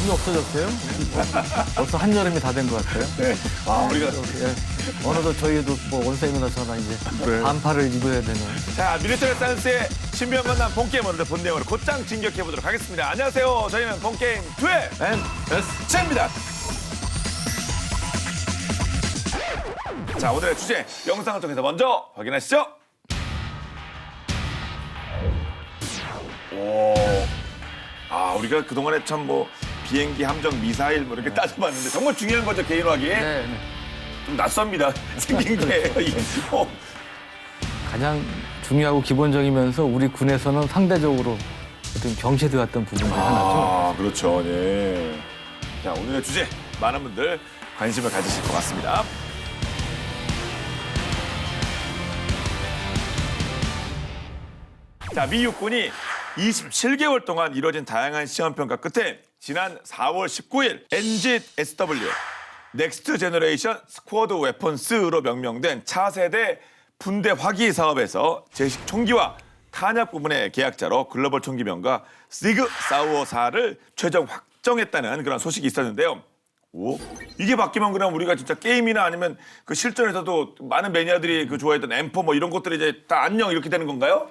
여름이 없어졌어요? 벌써 한여름이 다 된 것 같아요. 네. 아, 우리가. 예. 어느덧 저희도 뭐 원생이나 저나 이제 네. 반팔을 입어야 되는. 자, 밀리터리 댄스의 신비한 만남 본게임 오늘의 본 내용으로 곧장 진격해보도록 하겠습니다. 안녕하세요. 저희는 본게임 2의 MSC입니다. 자, 오늘의 주제 영상을 통해서 먼저 확인하시죠. 오, 우리가 그동안에 참 뭐 비행기, 함정, 미사일 뭐 이렇게 따져봤는데 정말 중요한 거죠, 개인화기에. 네. 좀 낯섭니다. 생긴 게. 가장 중요하고 기본적이면서 우리 군에서는 상대적으로 어떤 경시되었던 부분 중 하나죠. 그렇죠. 네. 자, 오늘의 주제 많은 분들 관심을 가지실 것 같습니다. 자, 미 육군이 27개월 동안 이뤄진 다양한 시험평가 끝에 지난 4월 19일 NGSW 넥스트 제너레이션 스쿼드 웨폰스로 명명된 차세대 분대 화기 사업에서 제식 총기와 탄약 부분의 계약자로 글로벌 총기명가 시그 사우어사를 최종 확정했다는 그런 소식이 있었는데요. 오, 이게 바뀌면 그냥 우리가 진짜 게임이나 아니면 그 실전에서도 많은 매니아들이 그 좋아했던 M4 뭐 이런 것들이 이제 다 안녕 이렇게 되는 건가요?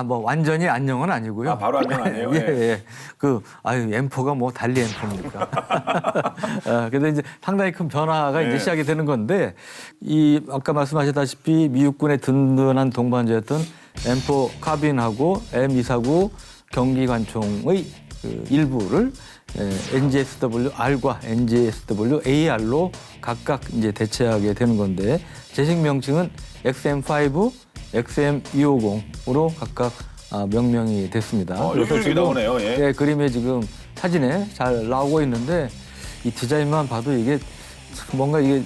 뭐 완전히 안녕은 아니고요. 바로 안녕 아니에요? 예. M4가 뭐 달리 M4입니까? 그래서 이제 상당히 큰 변화가 이제 시작이 되는 건데 아까 말씀하셨다시피 미육군의 든든한 동반자였던 M4 카빈하고 M249 경기관총의 그 일부를 NGSW R과 NGSW AR로 각각 이제 대체하게 되는 건데 제식 명칭은 XM5, XM250으로 각각 명명이 됐습니다. 여기 나오네요. 예. 그림에 지금 사진에 잘 나오고 있는데 이 디자인만 봐도 이게 뭔가 이게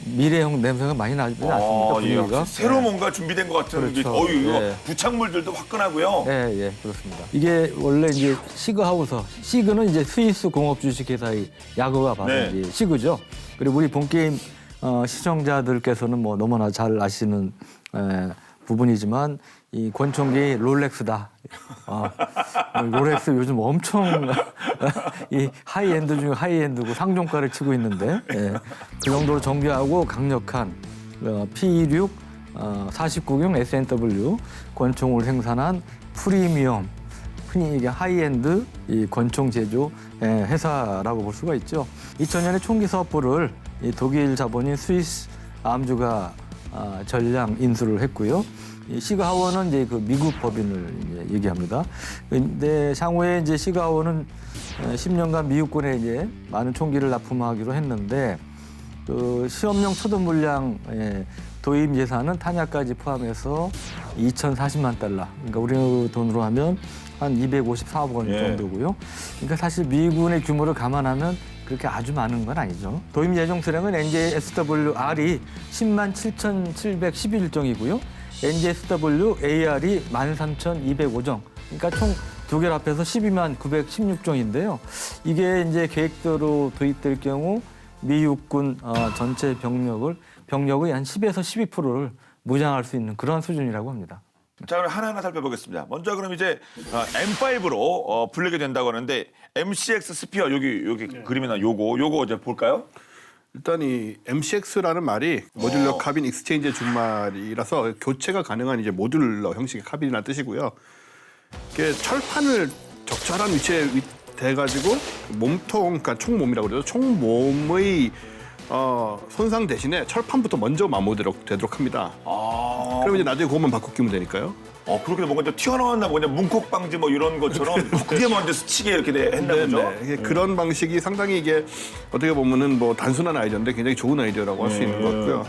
미래형 냄새가 많이 나지 않습니까? 분위기가. 새로 뭔가 준비된 것 같은 게, 그렇죠. 이거 부착물들도 화끈하고요. 예, 그렇습니다. 이게 원래 이제 시그하우서, 시그는 이제 스위스 공업 주식회사의 약어가 바로 이제 시그죠. 그리고 우리 본게임 시청자들께서는 뭐 너무나 잘 아시는 부분이지만 이 권총기 롤렉스다. 롤렉스 요즘 엄청 이 하이엔드 중에 하이엔드고 상종가를 치고 있는데 그 정도로 정교하고 강력한 P26 49경 SNW 권총을 생산한 프리미엄 흔히 이게 하이엔드 이 권총 제조 회사라고 볼 수가 있죠. 2000년에 총기 사업부를 이 독일 자본인 스위스 암주가 전량 인수를 했고요. 이 시그하워는 이제 그 미국 법인을 이제 얘기합니다. 근데 향후에 이제 시그하워는 10년간 미국군에 이제 많은 총기를 납품하기로 했는데 그 시험용 초도 물량 도입 예산은 탄약까지 포함해서 2,040만 달러. 그러니까 우리 돈으로 하면 한 254억 원 정도고요. 그러니까 사실 미군의 규모를 감안하면 그렇게 아주 많은 건 아니죠. 도입 예정 수량은 NGSWR이 10만 7,711정이고요. NGSW AR이 13,205정. 그러니까 총 두 개를 합해서 12만 916정인데요. 이게 이제 계획대로 도입될 경우 미 육군 전체 병력의 한 10에서 12%를 무장할 수 있는 그런 수준이라고 합니다. 자, 그럼 하나하나 살펴보겠습니다. 먼저 그럼 이제 M5로 불리게 된다고 하는데 MCX 스피어 여기 그림이나 요거 이제 볼까요? 일단 이 MCX라는 말이 모듈러 카빈 익스체인지 준말이라서 교체가 가능한 이제 모듈러 형식의 카빈이라는 뜻이고요. 이게 철판을 적절한 위치에 대가지고 몸통, 그러니까 총몸이라고 그러죠. 총몸의 손상 대신에 철판부터 먼저 마모되도록 합니다. 그럼 이제 나중에 그것만 바꿔 끼면 되니까요. 그렇게 뭔가 좀 튀어나왔나 보네. 문콕 방지 뭐 이런 것처럼 그게 먼저 스치게 이렇게 했나 보죠. 그런 방식이 상당히 이게 어떻게 보면은 뭐 단순한 아이디어인데 굉장히 좋은 아이디어라고 할 수 있는 것 같고요.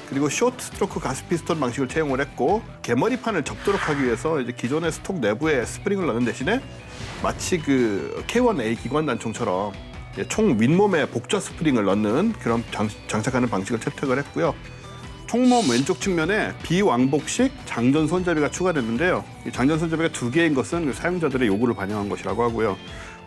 그리고 쇼트 스트로크 가스 피스톨 방식을 채용을 했고 개머리판을 접도록 하기 위해서 이제 기존의 스톡 내부에 스프링을 넣는 대신에 마치 그 K1A 기관 단총처럼 총 윗몸에 복좌 스프링을 넣는 그런 장착하는 방식을 채택을 했고요. 총몸 왼쪽 측면에 비왕복식 장전 손잡이가 추가됐는데요. 이 장전 손잡이가 2개인 것은 사용자들의 요구를 반영한 것이라고 하고요.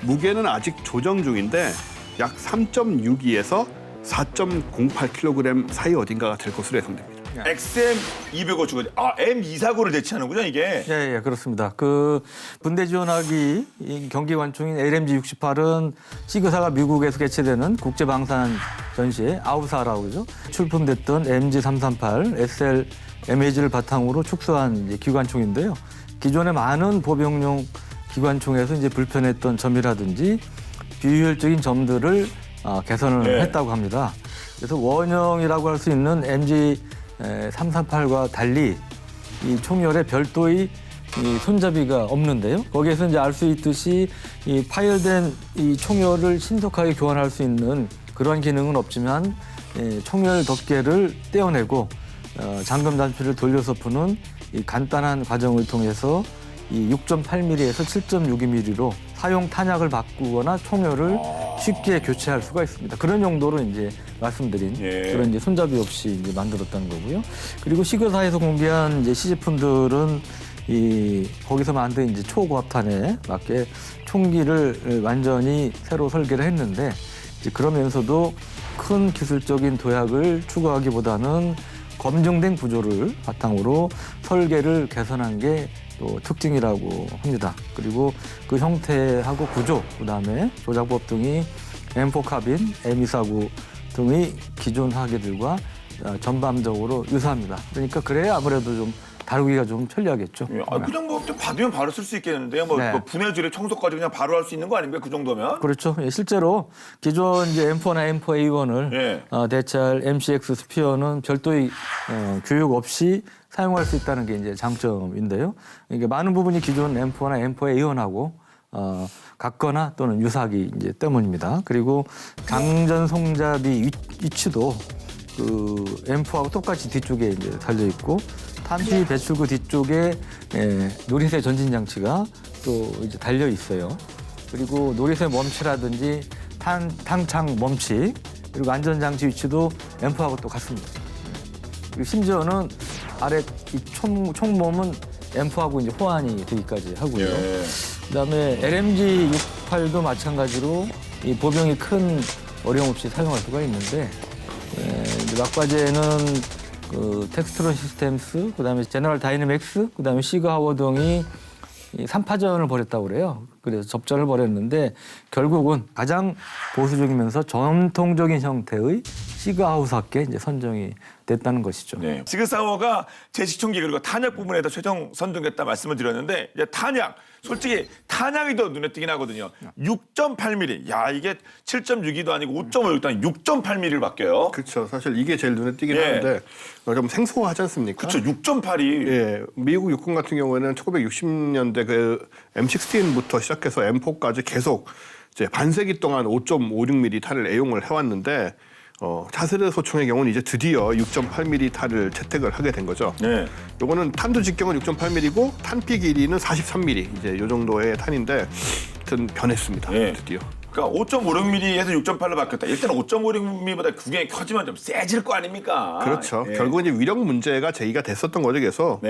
무게는 아직 조정 중인데 약 3.62에서 4.08kg 사이 어딘가가 될 것으로 예상됩니다. XM205 M249를 대체하는군요, 이게. 예, 그렇습니다. 그 분대 지원하기 이 경기 관총인 LMG-68은 시그사가 미국에서 개최되는 국제 방산 전시회 아우사라고 그러죠. 출품됐던 MG338 SL MAG를 바탕으로 축소한 이제 기관총인데요. 기존의 많은 보병용 기관총에서 이제 불편했던 점이라든지 비효율적인 점들을 개선을 했다고 합니다. 그래서 원형이라고 할 수 있는 MG338과 달리 이 총열에 별도의 이 손잡이가 없는데요. 거기에서 이제 알 수 있듯이 이 파열된 이 총열을 신속하게 교환할 수 있는 그런 기능은 없지만 총열 덮개를 떼어내고 잠금 단추를 돌려서 푸는 이 간단한 과정을 통해서 이 6.8mm에서 7.62mm로 사용 탄약을 바꾸거나 총열을 쉽게 교체할 수가 있습니다. 그런 용도로 이제 말씀드린 그런 이제 손잡이 없이 이제 만들었다는 거고요. 그리고 시그사에서 공개한 이제 시제품들은 이 거기서 만든 이제 초고압탄에 맞게 총기를 완전히 새로 설계를 했는데 이제 그러면서도 큰 기술적인 도약을 추구하기보다는 검증된 구조를 바탕으로 설계를 개선한 게 또 특징이라고 합니다. 그리고 그 형태하고 구조, 그다음에 조작법 등이 M4 카빈, M249 등의 기존 하계들과 전반적으로 유사합니다. 그러니까 그래야 아무래도 좀 다루기가 좀 편리하겠죠. 그냥 뭐 받으면 바로 쓸 수 있겠는데요. 뭐 분해줄에 청소까지 그냥 바로 할 수 있는 거 아닙니까? 그 정도면? 그렇죠. 실제로 기존 이제 M4나 M4A1을 대체할 MCX 스피어는 별도의 교육 없이 사용할 수 있다는 게 이제 장점인데요. 이게 많은 부분이 기존 M4나 M4A1하고 같거나 또는 유사하기 이제 때문입니다. 그리고 장전 송잡이 위치도 그 M4하고 똑같이 뒤쪽에 이제 달려 있고 탄피 배출구 뒤쪽에 노리쇠 전진 장치가 또 이제 달려 있어요. 그리고 노리쇠 멈치라든지 탄창 멈치 그리고 안전 장치 위치도 M4하고 또 같습니다. 그리고 심지어는 아래 이 총몸은 M4하고 이제 호환이 되기까지 하고요. 그다음에 LMG-68도 마찬가지로 이 보병이 큰 어려움 없이 사용할 수가 있는데 이제 막바지에는 그 텍스트론 시스템스, 그다음에 제너럴 다이내믹스, 그다음에 시그 하워 등이 3파전을 벌였다고 그래요. 그래서 접전을 벌였는데 결국은 가장 보수적이면서 전통적인 형태의 시그 하우스께 이제 선정이 됐다는 것이죠. 시그사워가 제식총기 그리고 탄약 부분에다 최종 선정됐다 말씀을 드렸는데 이제 탄약, 솔직히 탄약이 더 눈에 띄긴 하거든요. 6.8mm. 야, 이게 7.62도 아니고 5.56도 아니고 6.8mm를 바뀌어요. 그렇죠. 사실 이게 제일 눈에 띄긴 하는데 좀 생소하지 않습니까? 그렇죠. 6.8이. 예, 미국 육군 같은 경우에는 1960년대 그 M16부터 시작해서 M4까지 계속 이제 반세기 동안 5.56mm 탄을 애용을 해왔는데 차세대 소총의 경우는 이제 드디어 6.8mm 탄을 채택을 하게 된 거죠. 요거는 탄두 직경은 6.8mm고 탄피 길이는 43mm 이제 요 정도의 탄인데 하여튼 변했습니다. 드디어. 그러니까 5.56mm에서 6.8로 바뀌었다. 일단 5.56mm보다 구경이 커지면 좀 세질 거 아닙니까? 그렇죠. 결국은 이제 위력 문제가 제기가 됐었던 거죠. 그래서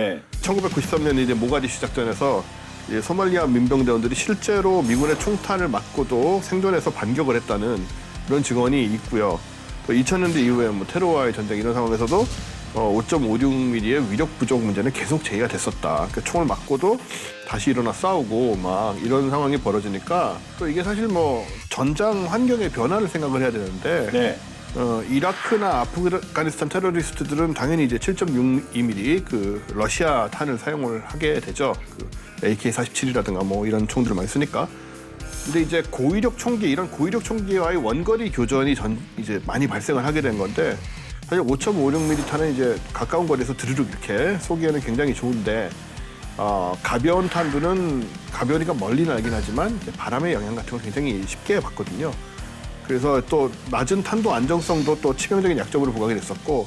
1993년 이제 모가디슈 작전에서 이제 소말리아 민병대원들이 실제로 미군의 총탄을 맞고도 생존해서 반격을 했다는 그런 증언이 있고요. 또 2000년대 이후에 뭐 테러와의 전쟁 이런 상황에서도 5.56mm의 위력 부족 문제는 계속 제기가 됐었다. 그러니까 총을 맞고도 다시 일어나 싸우고 막 이런 상황이 벌어지니까 또 이게 사실 뭐 전장 환경의 변화를 생각을 해야 되는데 이라크나 아프가니스탄 테러리스트들은 당연히 이제 7.62mm 그 러시아 탄을 사용을 하게 되죠. 그 AK-47이라든가 뭐 이런 총들을 많이 쓰니까. 근데 이제 고위력 총기 이런 고위력 총기와의 원거리 교전이 이제 많이 발생을 하게 된 건데 사실 5.56mm 탄은 이제 가까운 거리에서 드르륵 이렇게 쏘기에는 굉장히 좋은데 가벼운 탄두는 가벼우니까 멀리 날긴 하지만 바람의 영향 같은 걸 굉장히 쉽게 받거든요. 그래서 또 낮은 탄도 안정성도 또 치명적인 약점으로 부각이 됐었고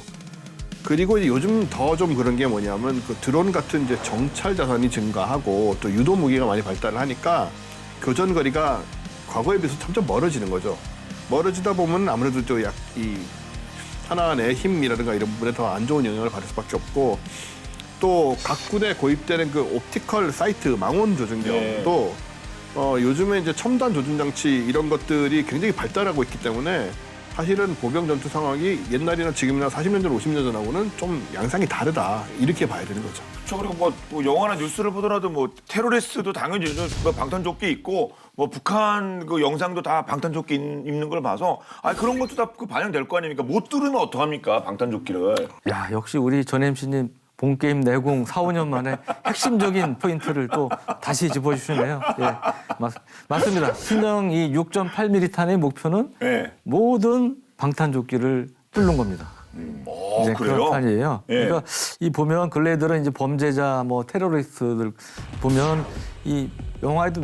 그리고 이제 요즘 더 좀 그런 게 뭐냐면 그 드론 같은 이제 정찰 자산이 증가하고 또 유도 무기가 많이 발달을 하니까 교전 거리가 과거에 비해서 점점 멀어지는 거죠. 멀어지다 보면 아무래도 또 이 하나의 힘이라든가 이런 부분에 더 안 좋은 영향을 받을 수밖에 없고 또 각 군에 고입되는 그 옵티컬 사이트 망원 조준경도 요즘에 이제 첨단 조준 장치 이런 것들이 굉장히 발달하고 있기 때문에 사실은 보병 전투 상황이 옛날이나 지금이나 40년 전, 50년 전하고는 좀 양상이 다르다. 이렇게 봐야 되는 거죠. 저 그리고 뭐 영화나 뉴스를 보더라도 뭐 테러리스트도 당연히 뭐 방탄조끼 있고 뭐 북한 그 영상도 다 방탄조끼 입는 걸 봐서 아 그런 것도 다 그 반영될 거 아닙니까? 못 들으면 어떡합니까? 방탄조끼를. 야, 역시 우리 전 MC님 본게임 내공 4, 5년 만에 핵심적인 포인트를 또 다시 짚어주시네요. 예, 맞습니다. 신형 이 6.8mm 탄의 목표는 예. 모든 방탄조끼를 뚫는 겁니다. 이제 그래요? 그런 판이에요. 예. 그러니까 이 보면 근래 들은 이제 범죄자 뭐 테러리스트들 보면 이 영화에도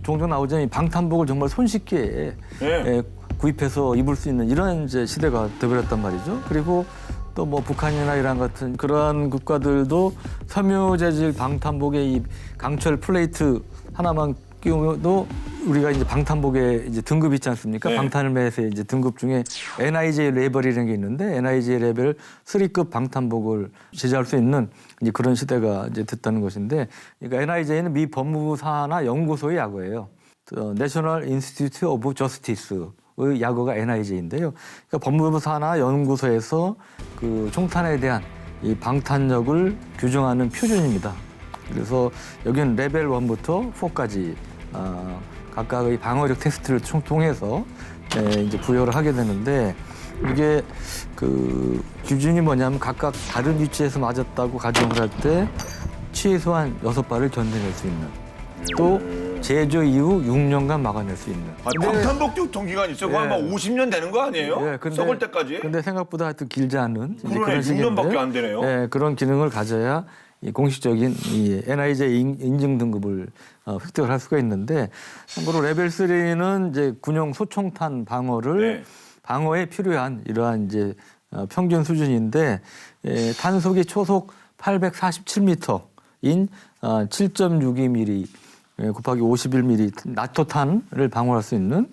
종종 나오지만 이 방탄복을 정말 손쉽게 예. 구입해서 입을 수 있는 이런 이제 시대가 되버렸단 말이죠. 그리고 또 뭐 북한이나 이란 같은 그러한 국가들도 섬유 재질 방탄복에 이 강철 플레이트 하나만 끼우면도 우리가 이제 방탄복에 이제 등급 있지 않습니까? 네. 방탄헬멧의 이제 등급 중에 NIJ 레벨이라는 게 있는데 NIJ 레벨 3급 방탄복을 제작할 수 있는 이제 그런 시대가 이제 됐다는 것인데, 그러니까 NIJ는 미 법무부 산하 연구소의 약어예요. 내셔널 인스티튜트 오브 저스티스의 약어가 NIJ인데요. 그러니까 법무부 산하 연구소에서 그 총탄에 대한 이 방탄력을 규정하는 표준입니다. 그래서 여기는 레벨 1부터 4까지 각각의 방어력 테스트를 통해서 이제 부여를 하게 되는데, 이게 그 기준이 뭐냐면 각각 다른 위치에서 맞았다고 가정을 할 때 최소한 6발을 견뎌낼 수 있는, 또 제조 이후 6년간 막아낼 수 있는. 방탄복 유통기간이 있어. 그거 예. 아마 50년 되는 거 아니에요? 썩을 때까지? 근데 생각보다 하여튼 길지 않은 이제 그러네, 그런 6년밖에 시기인데요. 안 되네요. 예, 그런 기능을 가져야 이 공식적인 이 NIJ 인증 등급을 획득을 할 수가 있는데, 참고로 레벨 3는 이제 군용 소총탄 방어를 네. 방어에 필요한 이러한 이제 평균 수준인데, 탄속이 초속 847m인 7.62mm 곱하기 51mm 나토탄을 방어할 수 있는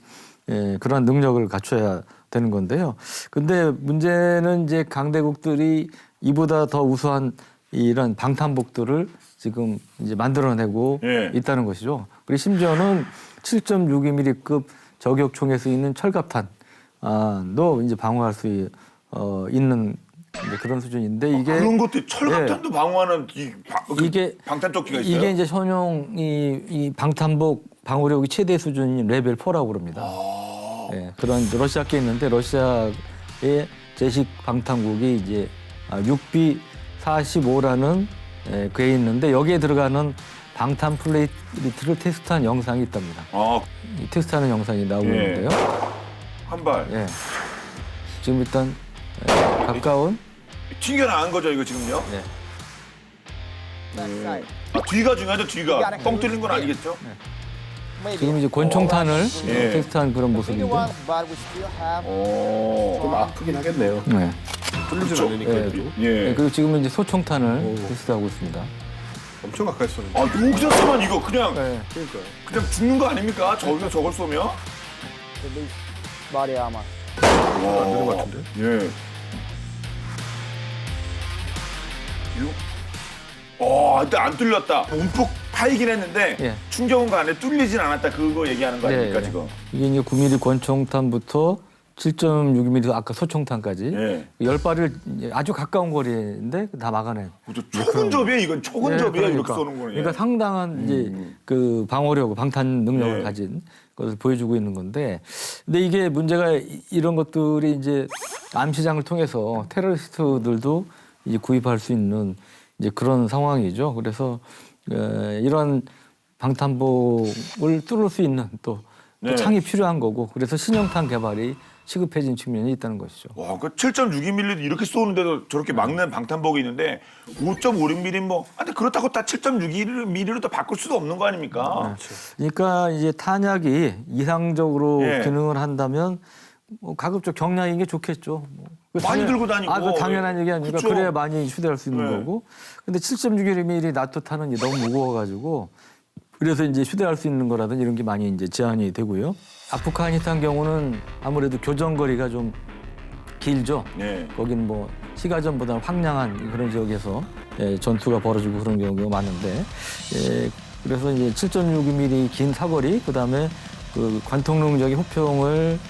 그런 능력을 갖춰야 되는 건데요. 근데 문제는 이제 강대국들이 이보다 더 우수한 이런 방탄복들을 지금 이제 만들어내고 예. 있다는 것이죠. 그리고 심지어는 7.62mm급 저격총에 쓰이는 철갑탄도 이제 방어할 수 있는 이제 그런 수준인데, 이게 그런 것도 철갑탄도 방어하는 이게 방탄조끼가 있어요? 이게 이제 현용 이 방탄복 방어력이 최대 수준인 레벨 4라고 그럽니다. 예, 그런 러시아께 있는데, 러시아의 제식 방탄국이 이제 6B45라는 그에 있는데, 여기에 들어가는 방탄 플레이트를 테스트한 영상이 있답니다. 이 테스트하는 영상이 나오고 예. 있는데요. 한 발. 예. 지금 일단 가까운 튕겨나간 거죠, 이거 지금요? 네. 뒤가 중요하죠, 뒤가. 뻥 뚫린 건 아니겠죠? 지금 이제 권총탄을 예. 테스트한 그런 모습인데. 좀 아프긴 하겠네요. 네. 뚫리진 않으니까. 예. 그래도. 예. 그리고 지금은 이제 소총탄을 테스트하고 있습니다. 엄청 가까이 쏘는데. 여기서 쏘면 이거 그냥 그러니까요. 그냥 죽는 거 아닙니까? 저걸 쏘면? body armor. 안 되는 것 같은데? 예. 근데 안 뚫렸다. 움푹 파이긴 했는데 예. 충격은 가는데 뚫리진 않았다. 그거 얘기하는 거 아닙니까, 네. 지금? 이게 이제 9mm 권총탄부터 7.6mm 아까 소총탄까지 예. 10발을 아주 가까운 거리인데 다 막아낸. 초근접이에요, 이건 초근접이야. 이렇게 그러니까. 쏘는 거예요. 그러니까 상당한 이제 그 방어력, 방탄 능력을 예. 가진 것을 보여주고 있는 건데, 근데 이게 문제가 이런 것들이 이제 암시장을 통해서 테러리스트들도 이제 구입할 수 있는 이제 그런 상황이죠. 그래서 이런 방탄복을 뚫을 수 있는 또 네. 창이 필요한 거고, 그래서 신형탄 개발이 시급해진 측면이 있다는 것이죠. 와, 그 7.62mm 이렇게 쏘는데도 저렇게 막는 방탄복이 있는데 5.56mm 뭐, 근데 그렇다고 다 7.62mm로 또 바꿀 수도 없는 거 아닙니까? 그러니까 이제 탄약이 이상적으로 예. 기능을 한다면 뭐 가급적 경량인 게 좋겠죠. 뭐. 많이 들고 다니고. 그 당연한 얘기 아닙니까? 그쵸. 그래야 많이 휴대할 수 있는 네. 거고. 근데 7.61mm 나토 탄은 너무 무거워가지고, 그래서 이제 휴대할 수 있는 거라든지 이런 게 많이 이제 제한이 되고요. 아프가니스탄 경우는 아무래도 교전거리가 좀 길죠. 네. 거기는 뭐 시가전보다는 황량한 그런 지역에서 전투가 벌어지고 그런 경우가 많은데, 그래서 이제 7.62mm 긴 사거리, 그다음에 그 관통 능력의 호평을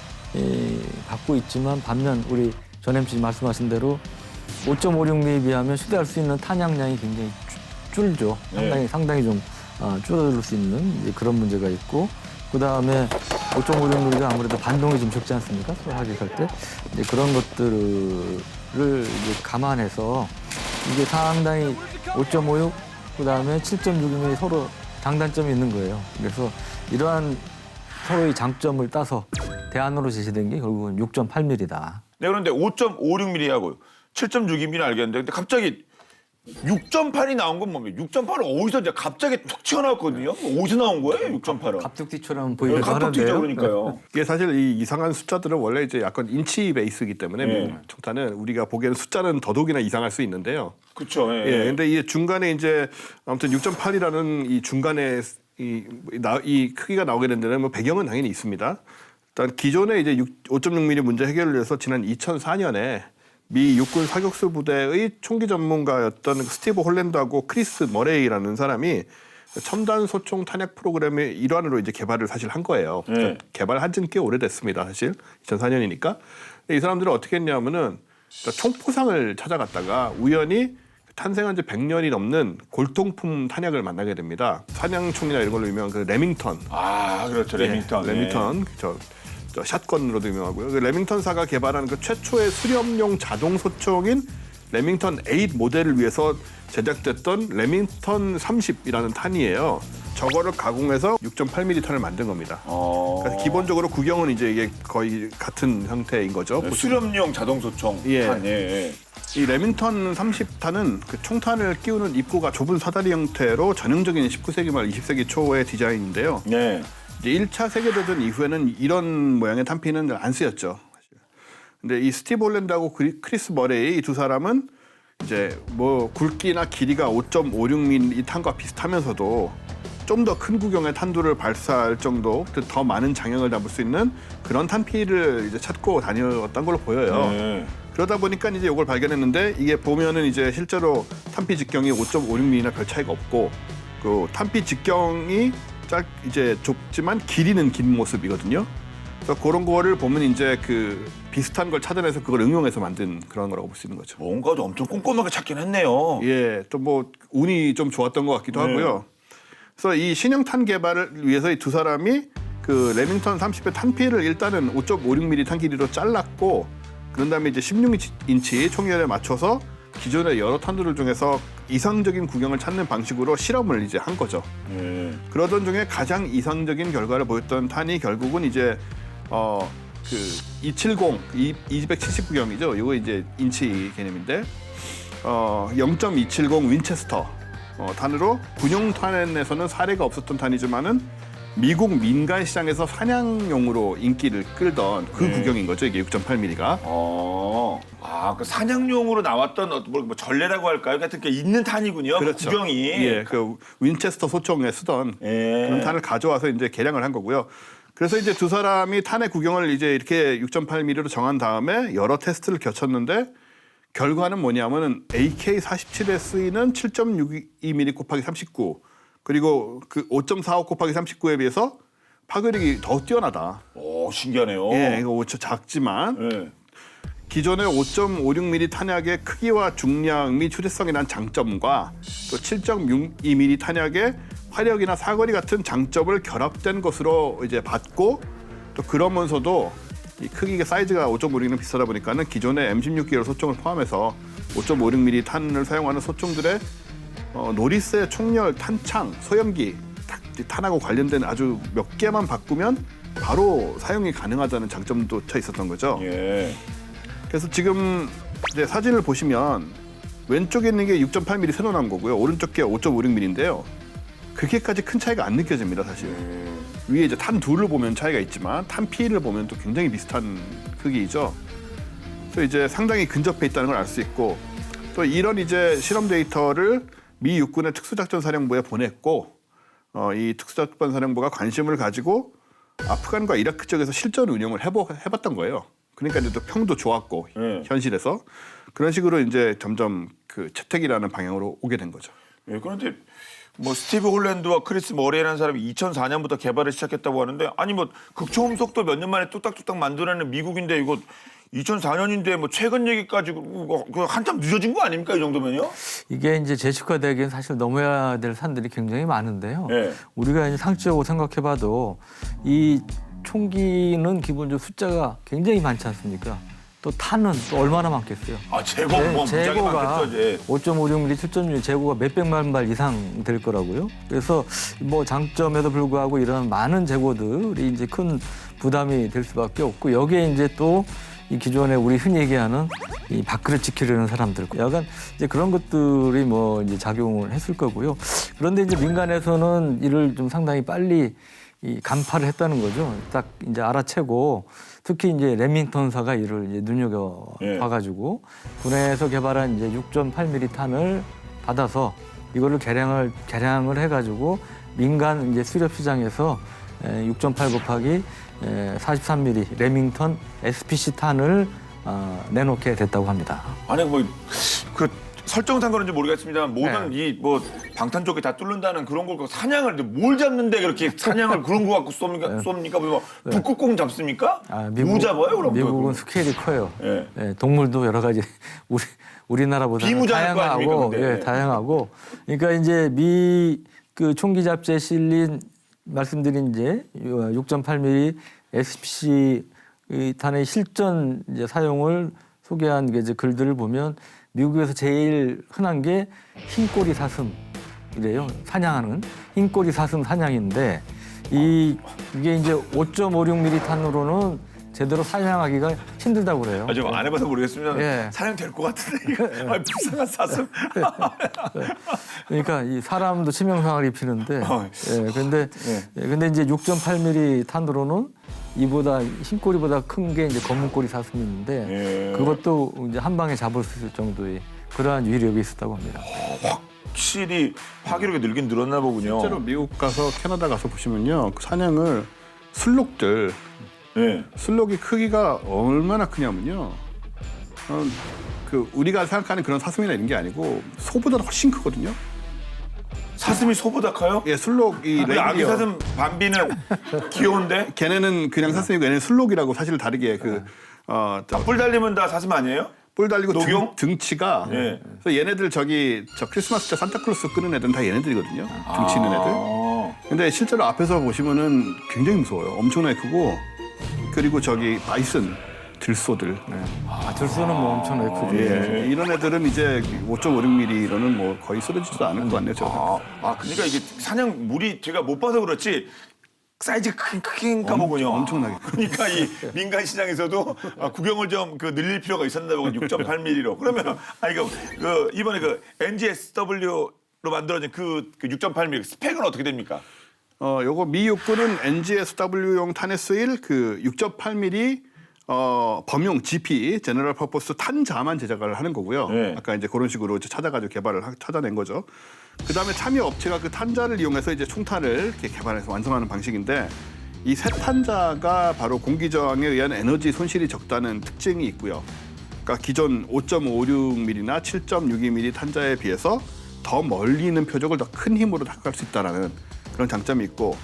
갖고 있지만 반면 우리 전 MC 말씀하신 대로 5.56mm에 비하면 수대할 수 있는 탄약량이 굉장히 줄죠. 상당히 좀 줄어들 수 있는 이제 그런 문제가 있고, 그 다음에 5.56mm가 아무래도 반동이 좀 적지 않습니까? 서로 하격할 때 이제 그런 것들을 이제 감안해서 이게 상당히 5.56 그 다음에 7.6mm 서로 장단점이 있는 거예요. 그래서 이러한 서로의 장점을 따서 대안으로 제시된 게 결국은 6.8mm다. 네, 그런데 5.56mm하고 7.62mm 알겠는데 근데 갑자기 6.8이 나온 건 뭡니까? 6.8은 어디서 이제 갑자기 툭 튀어나왔거든요? 어디서 나온 거예요? 6.8은? 갑툭튀처럼 보이기도 갑툭튀죠, 하는데요. 그러니까요. 이게 사실 이 이상한 숫자들은 원래 이제 약간 인치 베이스이기 때문에 총탄은 우리가 보기에는 숫자는 더더욱이나 이상할 수 있는데요. 그렇죠. 예, 근데 이 중간에 이제 아무튼 6.8이라는 이 중간에 이 크기가 나오게 된 데는 뭐 배경은 당연히 있습니다. 일단 기존에 이제 5.6mm 문제 해결을 위해서 지난 2004년에 미 육군 사격수 부대의 총기 전문가였던 스티브 홀랜드하고 크리스 머레이라는 사람이 첨단 소총 탄약 프로그램의 일환으로 이제 개발을 사실 한 거예요. 개발한 지는 꽤 오래됐습니다. 사실 2004년이니까. 이 사람들은 어떻게 했냐면은 총포상을 찾아갔다가 우연히 탄생한 지 100년이 넘는 골동품 탄약을 만나게 됩니다. 사냥총이나 이런 걸로 유명한 그 레밍턴. 아, 그렇죠. 레밍턴. 레밍턴. 저 샷건으로도 유명하고요. 그 레밍턴사가 개발한 그 최초의 수렴용 자동 소총인 레밍턴 8 모델을 위해서 제작됐던 레밍턴 30이라는 탄이에요. 저거를 가공해서 6.8mm 탄을 만든 겁니다. 그래서 기본적으로 구경은 이제 이게 거의 같은 형태인 거죠. 수렴용 자동 소총. 예. 탄, 예. 이 레밍턴 30탄은 그 총탄을 끼우는 입구가 좁은 사다리 형태로 전형적인 19세기 말 20세기 초의 디자인인데요. 네. 이제 1차 세계대전 이후에는 이런 모양의 탄피는 안 쓰였죠. 근데 이 스티브 홀랜드하고 크리스 머레이 이 두 사람은 이제 뭐 굵기나 길이가 5.56mm 탄과 비슷하면서도 좀 더 큰 구경의 탄두를 발사할 정도 더 많은 장형을 담을 수 있는 그런 탄피를 이제 찾고 다녔던 걸로 보여요. 그러다 보니까 이제 이걸 발견했는데 이게 보면은 이제 실제로 탄피 직경이 5.56mm나 별 차이가 없고 그 탄피 직경이 이제 좁지만 길이는 긴 모습이거든요. 그래서 그런 거를 보면 이제 그 비슷한 걸 찾아내서 그걸 응용해서 만든 그런 거라고 볼 수 있는 거죠. 뭔가 좀 엄청 꼼꼼하게 찾긴 했네요. 예, 또 뭐 운이 좀 좋았던 것 같기도 하고요. 그래서 이 신형탄 개발을 위해서 이 두 사람이 그 레밍턴 30의 탄피를 일단은 5.56mm 탄 길이로 잘랐고 그런 다음에 이제 16인치 총열에 맞춰서 기존의 여러 탄두를 중에서 이상적인 구경을 찾는 방식으로 실험을 이제 한 거죠. 그러던 중에 가장 이상적인 결과를 보였던 탄이 결국은 이제 그 270, 279경이죠. 이거 이제 인치 개념인데 0.270 윈체스터 탄으로 군용탄에서는 사례가 없었던 탄이지만은 미국 민간 시장에서 사냥용으로 인기를 끌던 그 구경인 거죠. 이게 6.8mm가. 그 사냥용으로 나왔던 뭐 전례라고 할까요? 같은 게 있는 탄이군요. 그렇죠. 그 구경이. 예, 그 윈체스터 소총에 쓰던 그런 탄을 가져와서 이제 개량을 한 거고요. 그래서 이제 두 사람이 탄의 구경을 이제 이렇게 6.8mm로 정한 다음에 여러 테스트를 거쳤는데 결과는 뭐냐면은 AK-47에 쓰이는 7.62mm 곱하기 39 그리고 그 5.45 곱하기 39에 비해서 파괴력이 더 뛰어나다. 오, 신기하네요. 예, 이거 작지만 기존의 5.56mm 탄약의 크기와 중량 및 휴대성에 대한 장점과 또 7.62mm 탄약의 화력이나 사거리 같은 장점을 결합된 것으로 이제 봤고 또 그러면서도 이 크기가 사이즈가 5.56는 비슷하다 보니까는 기존의 M16 계열 소총을 포함해서 5.56mm 탄을 사용하는 소총들의 노리스의 총열, 탄창, 소염기, 탄하고 관련된 아주 몇 개만 바꾸면 바로 사용이 가능하다는 장점도 쳐 있었던 거죠. 예. 그래서 지금 이제 사진을 보시면 왼쪽에 있는 게 6.8mm 새로 나온 거고요. 오른쪽 게 5.56mm인데요. 그렇게까지 큰 차이가 안 느껴집니다, 사실. 위에 이제 탄 둘을 보면 차이가 있지만 탄 피를 보면 또 굉장히 비슷한 크기이죠. 그래서 이제 상당히 근접해 있다는 걸 알 수 있고 또 이런 이제 실험 데이터를 미 육군의 특수작전사령부에 보냈고 이 특수작전사령부가 관심을 가지고 아프간과 이라크 쪽에서 실전 운영을 해봤던 거예요. 그러니까 이제 또 평도 좋았고 현실에서 그런 식으로 이제 점점 그 채택이라는 방향으로 오게 된 거죠. 예, 그런데 뭐 스티브 홀랜드와 크리스 머레이라는 사람이 2004년부터 개발을 시작했다고 하는데 아니 뭐 극초음 속도 몇 년 만에 뚝딱뚝딱 만들어내는 미국인데 이거 2004년인데 뭐 최근 얘기까지 그 한참 늦어진 거 아닙니까 이 정도면요? 이게 이제 제축화되기엔 사실 넘어야 될 산들이 굉장히 많은데요. 네. 우리가 이제 상식적으로 생각해봐도 이 총기는 기본적으로 숫자가 굉장히 많지 않습니까? 또 탄은 또 얼마나 많겠어요? 아 재고 뭐 무지하게 재고가 많겠죠. 예. 5.56mm, 7.6mm 재고가 몇백만 발 이상 될 거라고요. 그래서 뭐 장점에도 불구하고 이런 많은 재고들이 이제 큰 부담이 될 수밖에 없고 여기에 이제 또 이 기존에 우리 흔히 얘기하는 이 밥그릇 지키려는 사람들, 약간 이제 그런 것들이 뭐 이제 작용을 했을 거고요. 그런데 이제 민간에서는 이를 좀 상당히 빨리 이 간파를 했다는 거죠. 딱 이제 알아채고 특히 이제 레밍턴사가 이를 이제 눈여겨봐가지고 군에서 개발한 이제 6.8mm 탄을 받아서 이거를 개량을 해가지고 민간 이제 수렵 시장에서 6.8 곱하기 43mm 레밍턴 SPC 탄을 내놓게 됐다고 합니다. 아니 뭐 그 설정상 그런지 모르겠습니다만 모든 이 뭐 방탄 쪽에 다 뚫는다는 그런 걸 사냥을 뭘 잡는데 그렇게 사냥을 그런 거 갖고 쏩니까? 뭐 북극공 잡습니까? 뭐 잡아요 그럼? 미국은 스케일이 커요. 예. 예, 동물도 여러 가지 우리나라보다 비무장할 거 아닙니까, 다양하고 근데? 예, 다양하고 그러니까 이제 그 총기 잡지에 실린 말씀드린 이제 6.8mm SPC 탄의 실전 이제 사용을 소개한 게 이제 글들을 보면 미국에서 제일 흔한 게 흰꼬리 사슴이래요. 사냥하는 흰꼬리 사슴 사냥인데 이게 이제 5.56mm 탄으로는 제대로 사냥하기가 힘들다고 그래요. 아, 안 해봐서 모르겠습니다. 예. 사냥 될 것 같은데 이거 불쌍한 사슴. 그러니까 이 사람도 치명상을 입히는데, 근데 이제 6.8mm 탄으로는 이보다 흰꼬리보다 큰 게 이제 검은꼬리 사슴인데 그것도 이제 한 방에 잡을 수 있을 정도의 그러한 위력이 있었다고 합니다. 확실히 파괴력이 늘긴 늘었나 보군요. 실제로 미국 가서 캐나다 가서 보시면요, 그 사냥을 술록들 술록이 크기가 얼마나 크냐면요. 그 우리가 생각하는 그런 사슴이나 이런 게 아니고 소보다 훨씬 크거든요. 사슴이 소보다 커요? 예, 술록 이 우리 아기 사슴 밤비는 귀여운데 걔네는 그냥 사슴이고 얘네는 술록이라고 사실 다르게 뿔 달리면 다 사슴 아니에요? 뿔 달리고 녹용? 등치가 예. 그래서 얘네들 저 크리스마스 때 산타클로스 끄는 애들은 다 얘네들이거든요. 등치 있는 애들. 근데 실제로 앞에서 보시면은 굉장히 무서워요. 엄청나게 크고 그리고 바이슨 들소들. 들소는 뭐 엄청나게 크죠. 예. 이런 애들은 이제 5.56mm로는 뭐 거의 쓰러지지도 않을 것 같네요. 저는. 그러니까 이게 사냥 물이 제가 못 봐서 그렇지 사이즈가 크긴가 보군요. 엄청나게. 그러니까 이 민간 시장에서도 구경을 좀 늘릴 필요가 있었나 보군 6.8mm로. 그러면 이번에 NGSW로 만들어진 그 6.8mm 스펙은 어떻게 됩니까? 요거 미 육군은 NGSW용 탄에 쓰일 그 6.8mm 범용 GP 제너럴 퍼포스 탄자만 제작을 하는 거고요. 네. 아까 이제 그런 식으로 찾아가지고 찾아낸 거죠. 그다음에 참여 업체가 그 탄자를 이용해서 이제 총탄을 이렇게 개발해서 완성하는 방식인데 이 새 탄자가 바로 공기 저항에 의한 에너지 손실이 적다는 특징이 있고요. 그러니까 기존 5.56mm나 7.62mm 탄자에 비해서 더 멀리 있는 표적을 더 큰 힘으로 타격할 수 있다라는 그런 장점이 있고.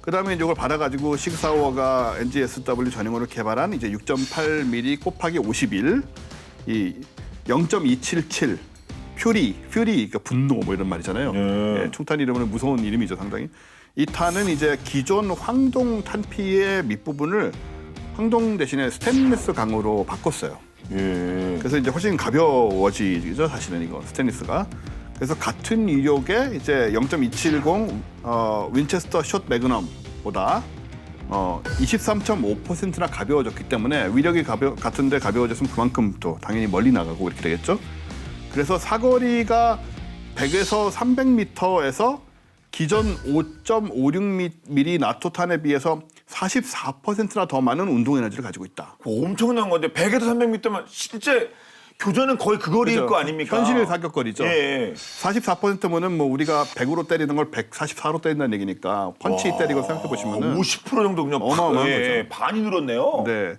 그다음에 이걸 받아가지고 시그사우어가 NGSW 전용으로 개발한 이제 6.8mm 곱하기 51, 이 0.277 퓨리 그러니까 분노 뭐 이런 말이잖아요. 예, 총탄 이름은 무서운 이름이죠, 상당히. 이 탄은 이제 기존 황동 탄피의 밑부분을 황동 대신에 스테인리스 강으로 바꿨어요. 그래서 이제 훨씬 가벼워지죠, 사실은 이거 스테인리스가. 그래서 같은 위력의 이제 0.270 윈체스터 숏 매그넘보다 23.5%나 가벼워졌기 때문에 위력이 같은데 가벼워졌으면 그만큼 또 당연히 멀리 나가고 이렇게 되겠죠. 그래서 사거리가 100에서 300m에서 기존 5.56mm 나토탄에 비해서 44%나 더 많은 운동 에너지를 가지고 있다. 엄청난 건데 100에서 300m면 실제 교전은 거의 그 거리일 거 아닙니까? 현실 사격거리죠. 예. 44%면은 뭐 우리가 100으로 때리는 걸 144로 때린다는 얘기니까 펀치 때리고 생각해 보시면은 50% 정도 그냥 어마어마한 거죠. 반이 늘었네요. 네.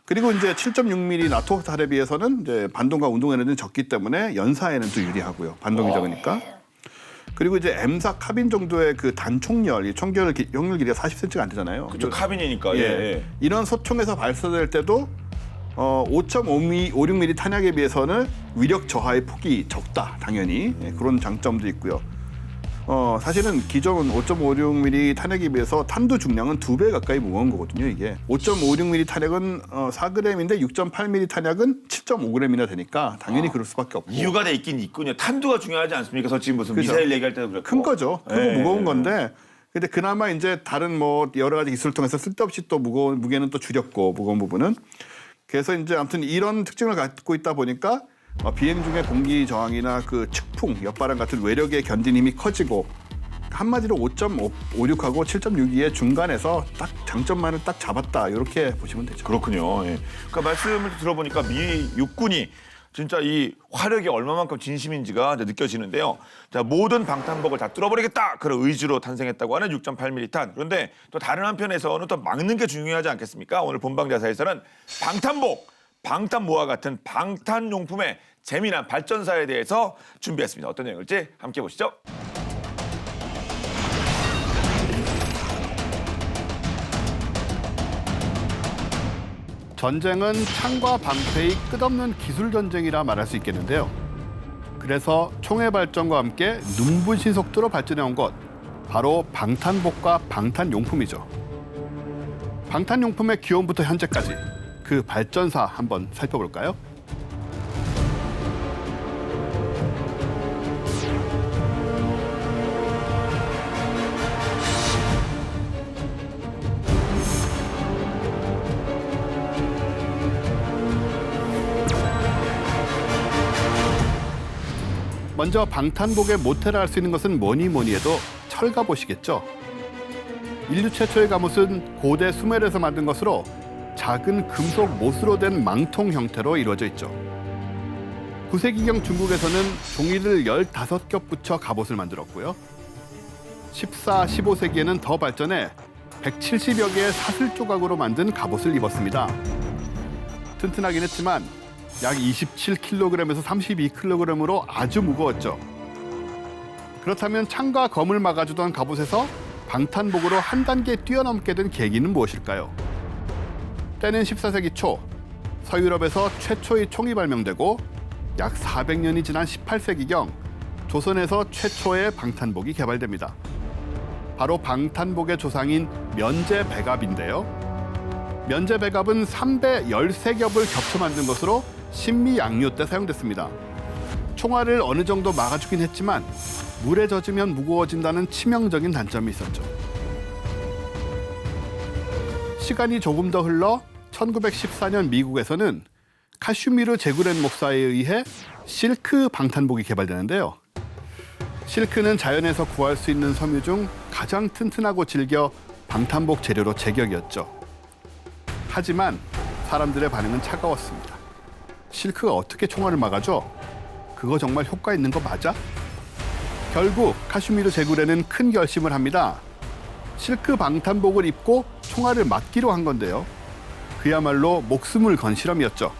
그리고 이제 7.6mm 나토 탄에 비해서는 이제 반동과 운동 에너지는 적기 때문에 연사에는 또 유리하고요. 반동이 적으니까. 그리고 이제 M사 카빈 정도의 그 단총열, 이 총결 연결 길이가 40cm가 안 되잖아요. 그렇죠. 카빈이니까. 예. 이런 소총에서 발사될 때도 5.56mm 탄약에 비해서는 위력 저하의 폭이 적다. 당연히 그런 장점도 있고요. 사실은 기존 5.56mm 탄약에 비해서 탄두 중량은 2배 가까이 무거운 거거든요. 이게 5.56mm 탄약은 4g인데 6.8mm 탄약은 7.5g이나 되니까 당연히 그럴 수밖에 없고. 이유가 돼 있긴 있군요. 탄두가 중요하지 않습니까? 저 지금 무슨 그죠. 미사일 얘기할 때도 그렇고. 큰 거죠. 크고 예. 무거운 건데. 근데 그나마 이제 다른 뭐 여러 가지 기술을 통해서 쓸데없이 또 무게는 또 줄였고 무거운 부분은. 그래서 이제 아무튼 이런 특징을 갖고 있다 보니까 비행 중에 공기 저항이나 그 측풍, 옆바람 같은 외력에 견딘 힘이 커지고 한마디로 5.56하고 7.62의 중간에서 딱 장점만을 딱 잡았다 이렇게 보시면 되죠. 그렇군요. 예. 그러니까 말씀을 들어보니까 미 육군이 진짜 이 화력이 얼마만큼 진심인지가 이제 느껴지는데요. 자, 모든 방탄복을 다 뚫어버리겠다 그런 의지로 탄생했다고 하는 6.8mm 탄. 그런데 또 다른 한편에서는 또 막는 게 중요하지 않겠습니까? 오늘 본방자사에서는 방탄복, 방탄모와 같은 방탄용품의 재미난 발전사에 대해서 준비했습니다. 어떤 내용일지 함께 보시죠. 전쟁은 창과 방패의 끝없는 기술 전쟁이라 말할 수 있겠는데요. 그래서 총의 발전과 함께 눈부신 속도로 발전해온 것, 바로 방탄복과 방탄용품이죠. 방탄용품의 기원부터 현재까지 그 발전사 한번 살펴볼까요? 먼저 방탄복의 모태라 할 수 있는 것은 뭐니 해도 철갑옷이겠죠. 인류 최초의 갑옷은 고대 수메르에서 만든 것으로 작은 금속 못으로 된 망통 형태로 이루어져 있죠. 9세기경 중국에서는 종이를 15겹 붙여 갑옷을 만들었고요. 14, 15세기에는 더 발전해 170여 개의 사슬 조각으로 만든 갑옷을 입었습니다. 튼튼하긴 했지만 약 27kg에서 32kg으로 아주 무거웠죠. 그렇다면 창과 검을 막아주던 갑옷에서 방탄복으로 한 단계 뛰어넘게 된 계기는 무엇일까요? 때는 14세기 초 서유럽에서 최초의 총이 발명되고 약 400년이 지난 18세기경 조선에서 최초의 방탄복이 개발됩니다. 바로 방탄복의 조상인 면제백압인데요. 면제백압은 3배 13겹을 겹쳐 만든 것으로 신미양요 때 사용됐습니다. 총알을 어느 정도 막아주긴 했지만 물에 젖으면 무거워진다는 치명적인 단점이 있었죠. 시간이 조금 더 흘러 1914년 미국에서는 카슈미르 제구렌 목사에 의해 실크 방탄복이 개발되는데요. 실크는 자연에서 구할 수 있는 섬유 중 가장 튼튼하고 질겨 방탄복 재료로 제격이었죠. 하지만 사람들의 반응은 차가웠습니다. 실크가 어떻게 총알을 막아줘? 그거 정말 효과 있는 거 맞아? 결국 카슈미르 제구렌은 큰 결심을 합니다. 실크 방탄복을 입고 총알을 막기로 한 건데요. 그야말로 목숨을 건 실험이었죠.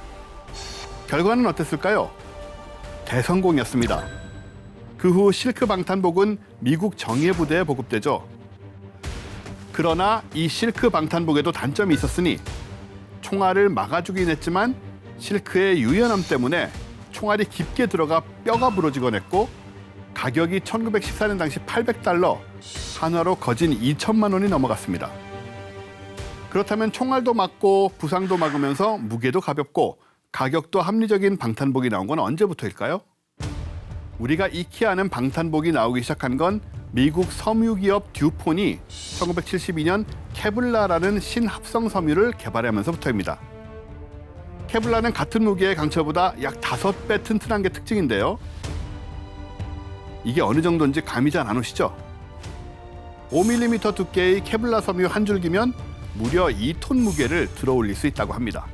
결과는 어땠을까요? 대성공이었습니다. 그 후 실크 방탄복은 미국 정예부대에 보급되죠. 그러나 이 실크 방탄복에도 단점이 있었으니 총알을 막아주긴 했지만 실크의 유연함 때문에 총알이 깊게 들어가 뼈가 부러지곤 했고 가격이 1914년 당시 $800, 한화로 거진 2천만 원이 넘어갔습니다. 그렇다면 총알도 막고 부상도 막으면서 무게도 가볍고 가격도 합리적인 방탄복이 나온 건 언제부터일까요? 우리가 익히 아는 방탄복이 나오기 시작한 건 미국 섬유기업 듀폰이 1972년 케블라라는 신합성 섬유를 개발하면서부터입니다. 케블라는 같은 무게의 강철보다 약 5배 튼튼한 게 특징인데요. 이게 어느 정도인지 감이 잘 안 오시죠? 5mm 두께의 케블라 섬유 한 줄기면 무려 2톤 무게를 들어올릴 수 있다고 합니다.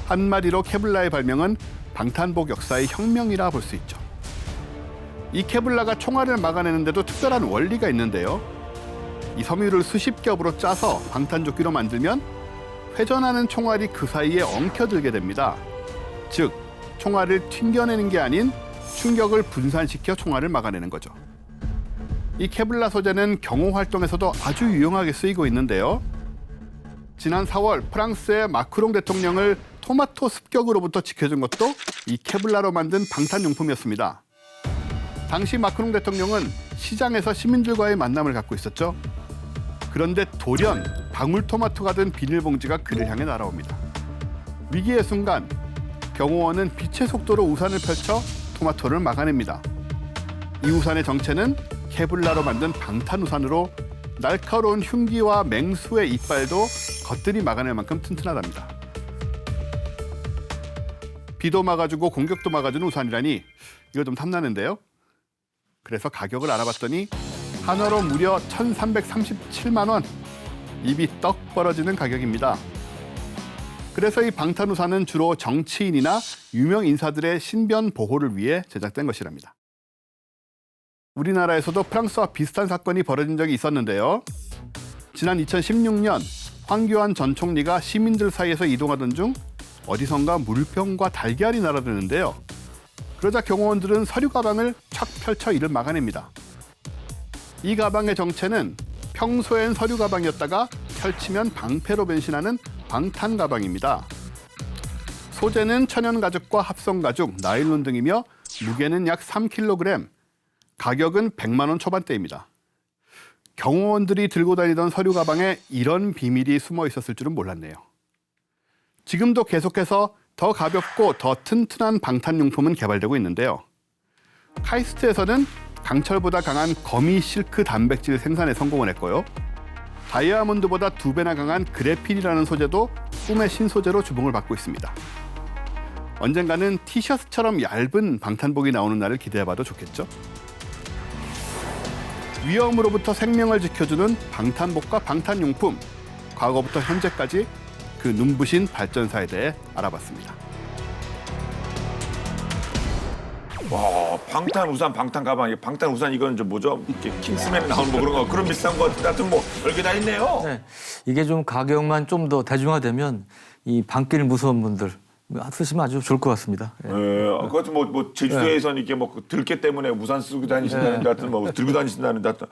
한마디로 케블라의 발명은 방탄복 역사의 혁명이라 볼 수 있죠. 이 케블라가 총알을 막아내는데도 특별한 원리가 있는데요. 이 섬유를 수십 겹으로 짜서 방탄조끼로 만들면 회전하는 총알이 그 사이에 엉켜들게 됩니다. 즉, 총알을 튕겨내는 게 아닌 충격을 분산시켜 총알을 막아내는 거죠. 이 케블라 소재는 경호 활동에서도 아주 유용하게 쓰이고 있는데요. 지난 4월 프랑스의 마크롱 대통령을 토마토 습격으로부터 지켜준 것도 이 케블라로 만든 방탄용품이었습니다. 당시 마크롱 대통령은 시장에서 시민들과의 만남을 갖고 있었죠. 그런데 돌연 방울토마토가 든 비닐봉지가 그를 향해 날아옵니다. 위기의 순간 경호원은 빛의 속도로 우산을 펼쳐 토마토를 막아냅니다. 이 우산의 정체는 케블라로 만든 방탄우산으로 날카로운 흉기와 맹수의 이빨도 겉들이 막아낼 만큼 튼튼하답니다. 비도 막아주고 공격도 막아주는 우산이라니 이거 좀 탐나는데요. 그래서 가격을 알아봤더니 한화로 무려 1,337만 원. 입이 떡 벌어지는 가격입니다. 그래서 이 방탄우산은 주로 정치인이나 유명 인사들의 신변 보호를 위해 제작된 것이랍니다. 우리나라에서도 프랑스와 비슷한 사건이 벌어진 적이 있었는데요. 지난 2016년 황교안 전 총리가 시민들 사이에서 이동하던 중 어디선가 물병과 달걀이 날아드는데요. 그러자 경호원들은 서류 가방을 촥 펼쳐 이를 막아냅니다. 이 가방의 정체는 평소엔 서류 가방이었다가 펼치면 방패로 변신하는 방탄 가방입니다. 소재는 천연 가죽과 합성 가죽, 나일론 등이며 무게는 약 3kg, 가격은 100만 원 초반대입니다. 경호원들이 들고 다니던 서류 가방에 이런 비밀이 숨어 있었을 줄은 몰랐네요. 지금도 계속해서 더 가볍고 더 튼튼한 방탄용품은 개발되고 있는데요. 카이스트에서는 강철보다 강한 거미 실크 단백질 생산에 성공을 했고요. 다이아몬드보다 2배나 강한 그래핀이라는 소재도 꿈의 신소재로 주목을 받고 있습니다. 언젠가는 티셔츠처럼 얇은 방탄복이 나오는 날을 기대해봐도 좋겠죠? 위험으로부터 생명을 지켜주는 방탄복과 방탄용품, 과거부터 현재까지 그 눈부신 발전사에 대해 알아봤습니다. 와, 방탄 우산, 방탄 가방, 방탄 우산 이건 좀 뭐죠? 이렇게 킹스맨에 나오는 뭐 그런 거 그런 비슷한 거 같은 뭐 별게 다 있네요. 네. 이게 좀 가격만 좀 더 대중화되면 이 방길 무서운 분들 쓰시면 아주 좋을 것 같습니다. 예. 그것도 뭐 제주도에서는 이렇게 뭐 들깨 때문에 우산 쓰고 다니신다는 데 하여튼 뭐 들고 다니신다는 데 하여튼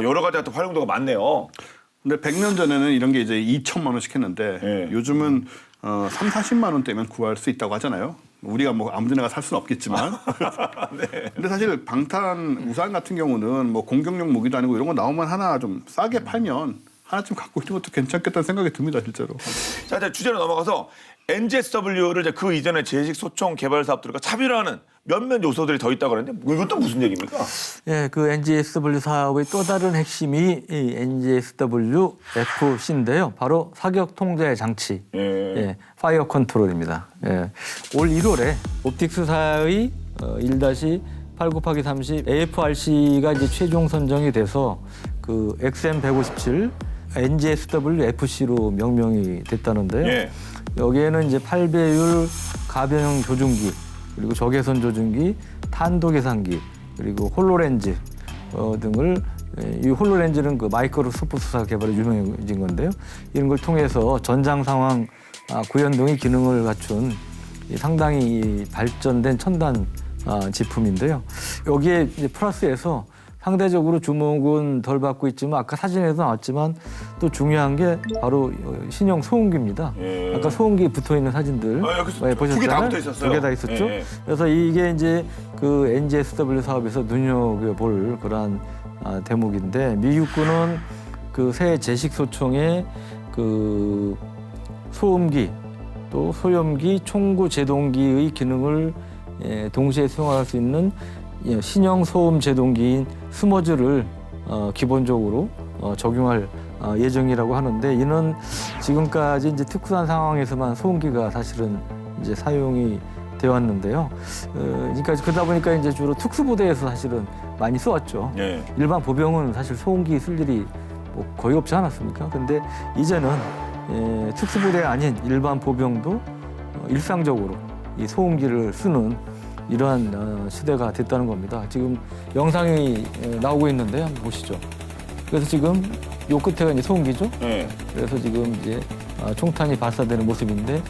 여러 가지 하여튼 활용도가 많네요. 근데 100년 전에는 이런 게 이제 2천만 원씩 했는데 네. 요즘은 3, 40만 원대면 구할 수 있다고 하잖아요. 우리가 뭐 아무데나 살 수는 없겠지만. 네. 근데 사실 방탄 우산 같은 경우는 뭐 공격용 무기도 아니고 이런 거 나오면 하나 좀 싸게 팔면 하나쯤 갖고 있는 것도 괜찮겠다는 생각이 듭니다, 실제로. 자, 이제 주제로 넘어가서 NGSW를 이제 그 이전에 제식 소총 개발 사업들과 차별화하는 몇몇 요소들이 더 있다고 그러는데 이것도 무슨 얘기입니까? 예, 그 NGSW 사업의 또 다른 핵심이 이 NGSW FC인데요. 바로 사격 통제 장치, 예, 파이어 컨트롤입니다. 예. 올 1월에 옵틱스사의 1-8/30 AFRC가 이제 최종 선정이 돼서 그 XM157 NGSW FC로 명명이 됐다는데요. 예. 여기에는 이제 8배율 가변형 조준기, 그리고 적외선 조준기, 탄도 계산기, 그리고 홀로렌즈 등을 이 홀로렌즈는 그 마이크로소프트사 개발에 유명해진 건데요. 이런 걸 통해서 전장 상황 구현 등의 기능을 갖춘 상당히 발전된 첨단 제품인데요. 여기에 이제 플러스해서 상대적으로 주목은 덜 받고 있지만 아까 사진에도 나왔지만 또 중요한 게 바로 신형 소음기입니다. 아까 소음기 붙어 있는 사진들 보셨잖아요. 2개 다 붙어 있었어요. 2개 다 있었죠. 그래서 이게 이제 그 NGSW 사업에서 눈여겨볼 그러한 대목인데 미 육군은 그 새 제식 소총의 그 소음기 또 소염기, 총구 제동기의 기능을 동시에 수행할 수 있는 신형 소음 제동기인 스머즈를 기본적으로 적용할 예정이라고 하는데 이는 지금까지 이제 특수한 상황에서만 소음기가 사실은 이제 사용이 되어 왔는데요. 그러니까 그러다 보니까 이제 주로 특수부대에서 사실은 많이 써왔죠. 예. 일반 보병은 사실 소음기 쓸 일이 뭐 거의 없지 않았습니까? 근데 이제는 특수부대가 아닌 일반 보병도 일상적으로 이 소음기를 쓰는 이러한 시대가 됐다는 겁니다. 지금 영상이 나오고 있는데 한번 보시죠. 그래서 지금 요 끝에가 이제 소음기죠. 예. 그래서 지금 이제 총탄이 발사되는 모습인데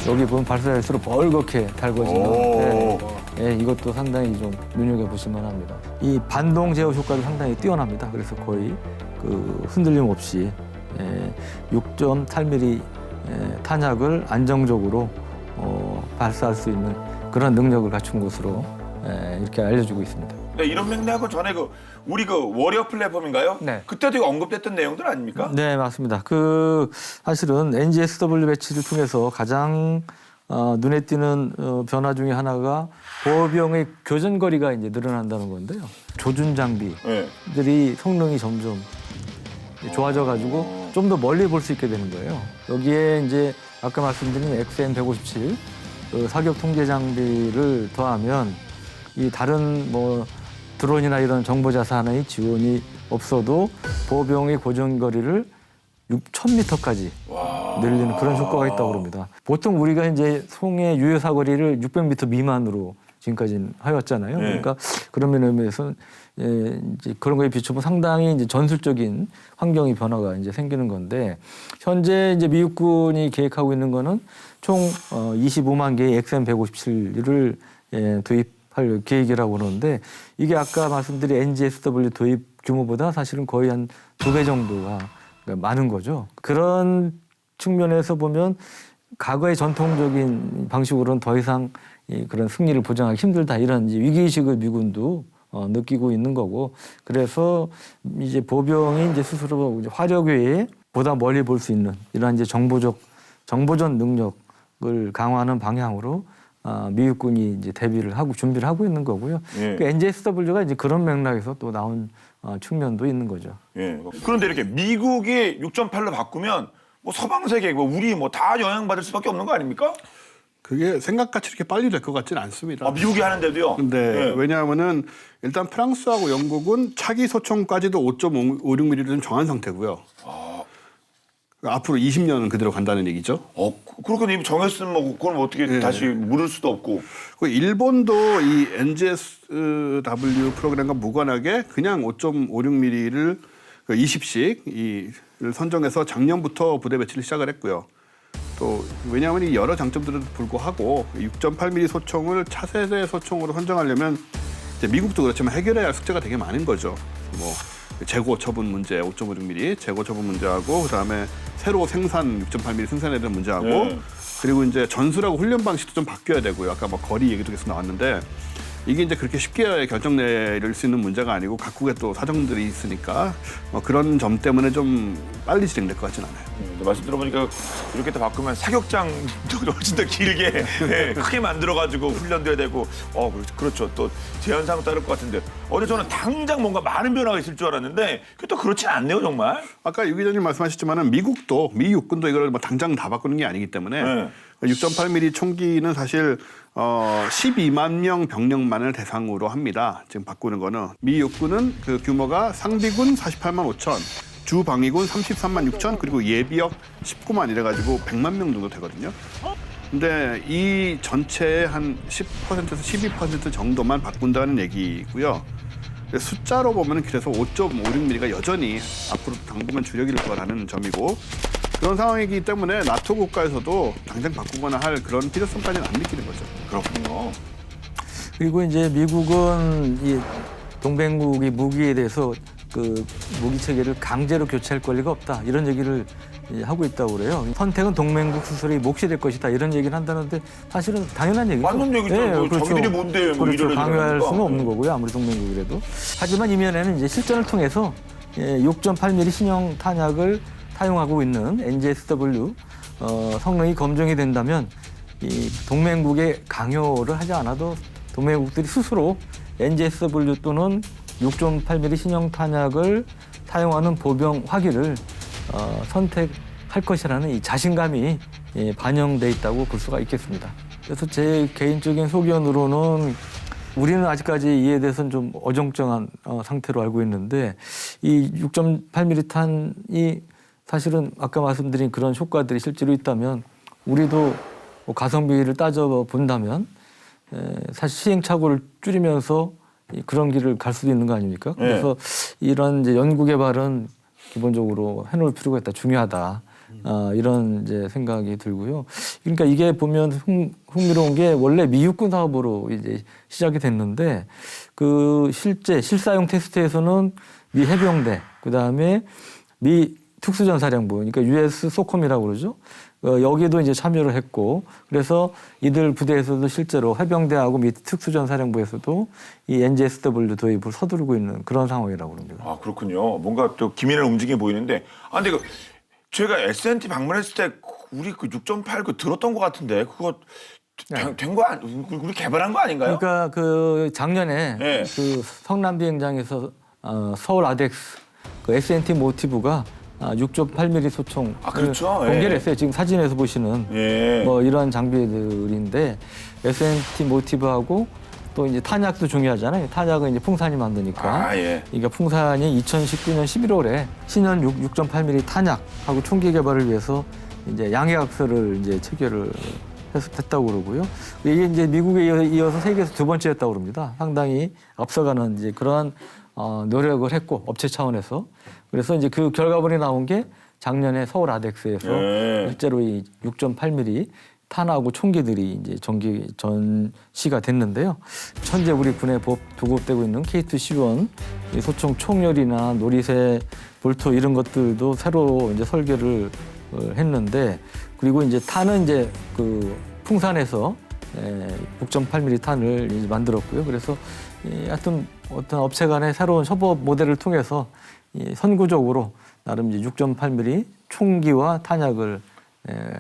여기 보면 발사할수록 벌겋게 달궈지는. 오. 네. 이것도 상당히 좀 눈여겨보실 만합니다. 이 반동 제어 효과도 상당히 뛰어납니다. 그래서 거의 그 흔들림 없이 6.8mm 탄약을 안정적으로 발사할 수 있는 그런 능력을 갖춘 것으로 이렇게 알려지고 있습니다. 네, 이런 맥락은 전에 우리 워리어 플랫폼인가요? 네. 그때도 이거 언급됐던 내용들 아닙니까? 네, 맞습니다. 사실은 NGSW 배치를 통해서 가장 눈에 띄는 변화 중에 하나가 보병의 교전 거리가 이제 늘어난다는 건데요. 조준 장비들이 성능이 점점 좋아져 가지고 좀 더 멀리 볼 수 있게 되는 거예요. 여기에 이제 아까 말씀드린 XM157 사격 통제 장비를 더하면 이 다른 뭐 드론이나 이런 정보 자산의 지원이 없어도 보병의 고정 거리를 6,000m까지 늘리는 그런 효과가 있다고 합니다. 보통 우리가 이제 송의 유효 사거리를 600m 미만으로 지금까지는 하였잖아요. 그러니까 그런 면에서 이제 그런 거에 비추면 상당히 이제 전술적인 환경의 변화가 이제 생기는 건데 현재 이제 미국군이 계획하고 있는 거는 총 25만 개의 XM157을 도입할 계획이라고 그러는데 이게 아까 말씀드린 NGSW 도입 규모보다 사실은 거의 한 2배 정도가 많은 거죠. 그런 측면에서 보면 과거의 전통적인 방식으로는 더 이상 그런 승리를 보장하기 힘들다 이런 이제 위기의식을 미군도 느끼고 있는 거고 그래서 이제 보병이 이제 스스로 이제 화력 외에 보다 멀리 볼 수 있는 이런 이제 정보전 능력을 강화하는 방향으로 미국군이 이제 대비를 하고 준비를 하고 있는 거고요. 그 NGSW가 이제 그런 맥락에서 또 나온 측면도 있는 거죠. 그런데 이렇게 미국이 6.8로 바꾸면 뭐 서방 세계, 우리 다 영향받을 수밖에 없는 거 아닙니까? 그게 생각같이 이렇게 빨리 될 것 같지는 않습니다. 미국이 하는데도요? 근데 왜냐하면은 일단 프랑스하고 영국은 차기 소총까지도 5.56mm를 좀 정한 상태고요. 앞으로 20년은 그대로 간다는 얘기죠. 그렇게 이미 정했으면 뭐 그걸 어떻게 다시 물을 수도 없고. 일본도 이 NGSW 프로그램과 무관하게 그냥 5.56mm를 20씩 선정해서 작년부터 부대 배치를 시작을 했고요. 또 왜냐하면 이 여러 장점들에도 불구하고 6.8mm 소총을 차세대 소총으로 선정하려면 이제 미국도 그렇지만 해결해야 할 숙제가 되게 많은 거죠. 뭐 재고 처분 문제 5.56mm 재고 처분 문제하고 그다음에 새로 생산 6.8mm 생산해야 되는 문제하고 그리고 이제 전술하고 훈련 방식도 좀 바뀌어야 되고요. 아까 뭐 거리 얘기도 계속 나왔는데 이게 이제 그렇게 쉽게 결정 내릴 수 있는 문제가 아니고 각국의 또 사정들이 있으니까 그런 점 때문에 좀 빨리 진행될 것 같지는 않아요. 말씀 들어보니까 이렇게 또 바꾸면 사격장도 훨씬 더 길게 크게 만들어가지고 훈련도 해야 되고 그렇죠. 또 제한사항도 따를 것 같은데 어제 저는 당장 뭔가 많은 변화가 있을 줄 알았는데 그게 또 그렇진 않네요 정말. 아까 유 기자님 말씀하셨지만은 미 육군도 이걸 뭐 당장 다 바꾸는 게 아니기 때문에 6.8mm 총기는 사실 12만 명 병력만을 대상으로 합니다. 지금 바꾸는 거는 미 육군은 그 규모가 상비군 48만 5천, 주방위군 33만 6천, 그리고 예비역 19만 이래가지고 100만 명 정도 되거든요. 근데 이 전체의 한 10%에서 12% 정도만 바꾼다는 얘기고요. 숫자로 보면 그래서 5.56mm가 여전히 앞으로 당분간 주력일 거라는 점이고 그런 상황이기 때문에 나토 국가에서도 당장 바꾸거나 할 그런 필요성까지는 안 느끼는 거죠. 그렇군요. 그리고 이제 미국은 이 동맹국이 무기에 대해서 그 무기 체계를 강제로 교체할 권리가 없다 이런 얘기를 하고 있다고 그래요. 선택은 동맹국 스스로의 몫이 될 것이다 이런 얘기를 한다는데 사실은 당연한 얘기죠. 맞는 얘기죠. 그렇죠. 자기들이 뭔데 그렇죠. 강요할 수는 없는 거고요. 아무리 동맹국이라도. 하지만 이면에는 이제 실전을 통해서 6.8mm 신형 탄약을 사용하고 있는 NGSW 성능이 검증이 된다면 이 동맹국의 강요를 하지 않아도 동맹국들이 스스로 NGSW 또는 6.8mm 신형 탄약을 사용하는 보병 화기를 선택할 것이라는 이 자신감이 반영돼 있다고 볼 수가 있겠습니다. 그래서 제 개인적인 소견으로는 우리는 아직까지 이에 대해서는 좀 어정쩡한 상태로 알고 있는데 이 6.8mm 탄이 사실은 아까 말씀드린 그런 효과들이 실제로 있다면 우리도 가성비를 따져본다면 사실 시행착오를 줄이면서 그런 길을 갈 수도 있는 거 아닙니까? 그래서 이런 이제 연구개발은 기본적으로 해놓을 필요가 있다, 중요하다 이런 이제 생각이 들고요. 그러니까 이게 보면 흥미로운 게 원래 미 육군 사업으로 이제 시작이 됐는데 그 실사용 테스트에서는 미 해병대, 그다음에 미 특수전사령부, 그러니까 US 소콤이라고 그러죠. 여기도 이제 참여를 했고, 그래서 이들 부대에서도 실제로 해병대하고 미 특수전사령부에서도 이 NGSW 도입을 서두르고 있는 그런 상황이라고 합니다. 아, 그렇군요. 뭔가 또 기민한 움직임이 보이는데, 근데 저희가 S&T 방문했을 때 우리 그 6.8 그 들었던 것 같은데 그거 된 거 우리 개발한 거 아닌가요? 그러니까 그 작년에 네. 그 성남 비행장에서 서울 아덱스 그 S&T 모티브가 6.8mm 소총 그렇죠. 공개를 예. 했어요. 지금 사진에서 보시는 예. 뭐 이런 장비들인데 S&T 모티브하고 또 이제 탄약도 중요하잖아요. 탄약은 이제 풍산이 만드니까. 예. 그러니까 풍산이 2019년 11월에 신형 6.8mm 탄약하고 총기 개발을 위해서 이제 양해학서를 이제 체결을 했다고 그러고요. 이게 이제 미국에 이어서 세계에서 두 번째였다고 그럽니다. 상당히 앞서가는 이제 그러한 노력을 했고 업체 차원에서. 그래서 이제 그 결과물이 나온 게 작년에 서울 아덱스에서 실제로 이 6.8mm 탄하고 총기들이 이제 전시가 됐는데요. 현재 우리 군에 보급되고 있는 K2C1 소총 총열이나 놀이새, 볼트 이런 것들도 새로 이제 설계를 했는데, 그리고 이제 탄은 이제 그 풍산에서 6.8mm 탄을 이제 만들었고요. 그래서 하여튼 어떤 업체 간의 새로운 협업 모델을 통해서 선구적으로 나름 이제 6.8mm 총기와 탄약을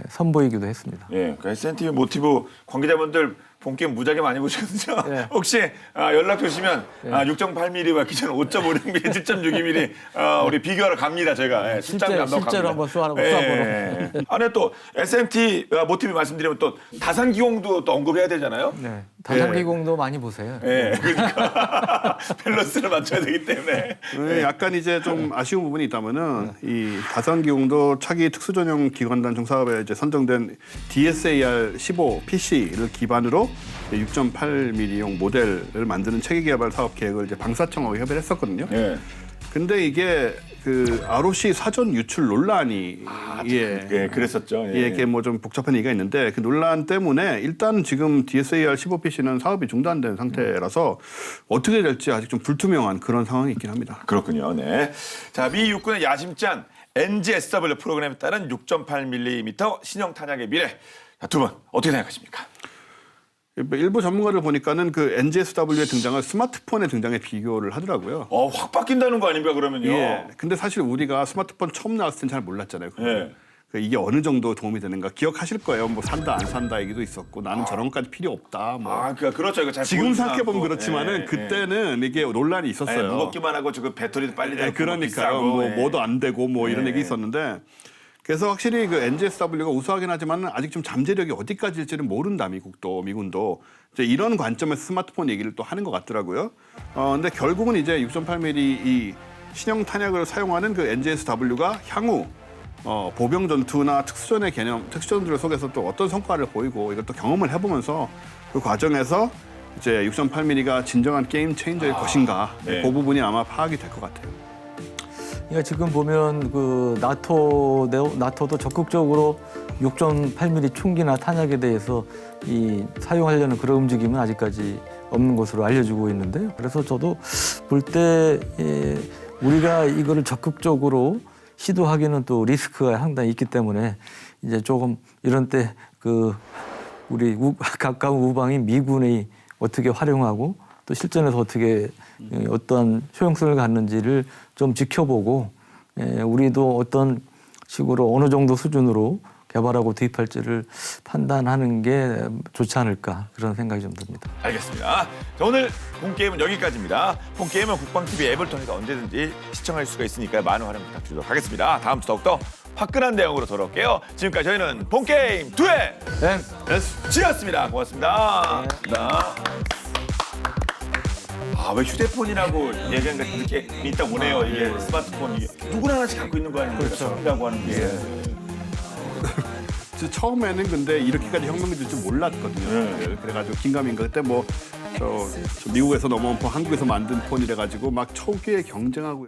선보이기도 했습니다. 예, 그러니까 S&T 모티브 관계자분들 본게임 무지하게 많이 보시거든요. 네. 혹시 연락 주시면 6.8mm와 기존 5.56mm, 7.62mm 우리 비교하러 갑니다. 제가 실제로 한번 쏴보러. 안에 또 S&T 모티브 말씀드리면 또 다산기공도 또 언급해야 되잖아요. 네, 다산기공도 많이 보세요. 예, 그러니까 밸런스를 맞춰야 되기 때문에. 약간 이제 좀 아쉬운 부분이 있다면은 이 다산기공도 차기 특수전용 기관단 총사업에 이제 선정된 DSAR-15 PC를 기반으로 6.8mm용 모델을 만드는 체계 개발 사업 계획을 이제 방사청하고 협의를 했었거든요. 예. 근데 이게 그 ROC 사전 유출 논란이 예, 그랬었죠. 예. 이게 뭐 좀 복잡한 얘기가 있는데 그 논란 때문에 일단 지금 DSAR-15PC는 사업이 중단된 상태라서 어떻게 될지 아직 좀 불투명한 그런 상황이 있긴 합니다. 그렇군요. 네. 자, 미 육군의 야심찬 NGSW 프로그램에 따른 6.8mm 신형 탄약의 미래. 자, 두 분 어떻게 생각하십니까? 일부 전문가를 보니까는 그 NGSW의 등장을 스마트폰의 등장에 비교를 하더라고요. 확 바뀐다는 거 아닙니까, 그러면요? 예. 근데 사실 우리가 스마트폰 처음 나왔을 땐 잘 몰랐잖아요. 예. 이게 어느 정도 도움이 되는가 기억하실 거예요. 뭐 산다 안 산다 얘기도 있었고 나는 저런 것까지 필요 없다. 뭐. 그렇죠. 이거 잘 지금 보이지도 생각해 보면 않고. 그렇지만은 예, 그때는 이게 논란이 있었어요. 무겁기만 하고 지금 배터리도 빨리 되고 그러니까요. 뭐 뭐도 안 되고 뭐 이런 예. 얘기 있었는데 그래서 확실히 그 NGSW가 우수하긴 하지만 아직 좀 잠재력이 어디까지일지는 모른다 미군도 이제 이런 관점에서 스마트폰 얘기를 또 하는 것 같더라고요. 근데 결국은 이제 6.8mm 이 신형 탄약을 사용하는 그 NGSW가 향후 보병 전투나 특수전의 개념, 특수전들을 속에서 또 어떤 성과를 보이고 이것도 경험을 해보면서 그 과정에서 이제 6.8mm가 진정한 게임 체인저일 것인가 네. 그 부분이 아마 파악이 될 것 같아요. 그러니까 지금 보면 그 나토도 적극적으로 6.8mm 총기나 탄약에 대해서 사용하려는 그런 움직임은 아직까지 없는 것으로 알려지고 있는데요. 그래서 저도 볼 때 우리가 이거를 적극적으로 시도하기는 또 리스크가 상당히 있기 때문에 이제 조금 이런 때 그 우리 가까운 우방인 미군이 어떻게 활용하고 또 실전에서 어떻게 어떤 효용성을 갖는지를 좀 지켜보고 우리도 어떤 식으로 어느 정도 수준으로 개발하고 도입할지를 판단하는 게 좋지 않을까 그런 생각이 좀 듭니다. 알겠습니다. 자, 오늘 본게임은 여기까지입니다. 본게임은 국방TV 앱을 통해서 언제든지 시청할 수가 있으니까 많은 활용 부탁드리도록 하겠습니다. 다음 주 더욱더 화끈한 내용으로 돌아올게요. 지금까지 저희는 본게임 2의 S였습니다. 고맙습니다. 왜 휴대폰이라고 얘기한 게 이렇게 있다 오네요. 이게 스마트폰 이게 누구나 하나씩 갖고 있는 거 아닙니까? 그렇죠. 이라고 하는 게. 처음에는 근데 이렇게까지 혁명이 될 줄 몰랐거든요. 그래가지고 긴가민가 그때 뭐 저 미국에서 넘어온 폰, 한국에서 만든 폰이래 가지고 막 초기에 경쟁하고.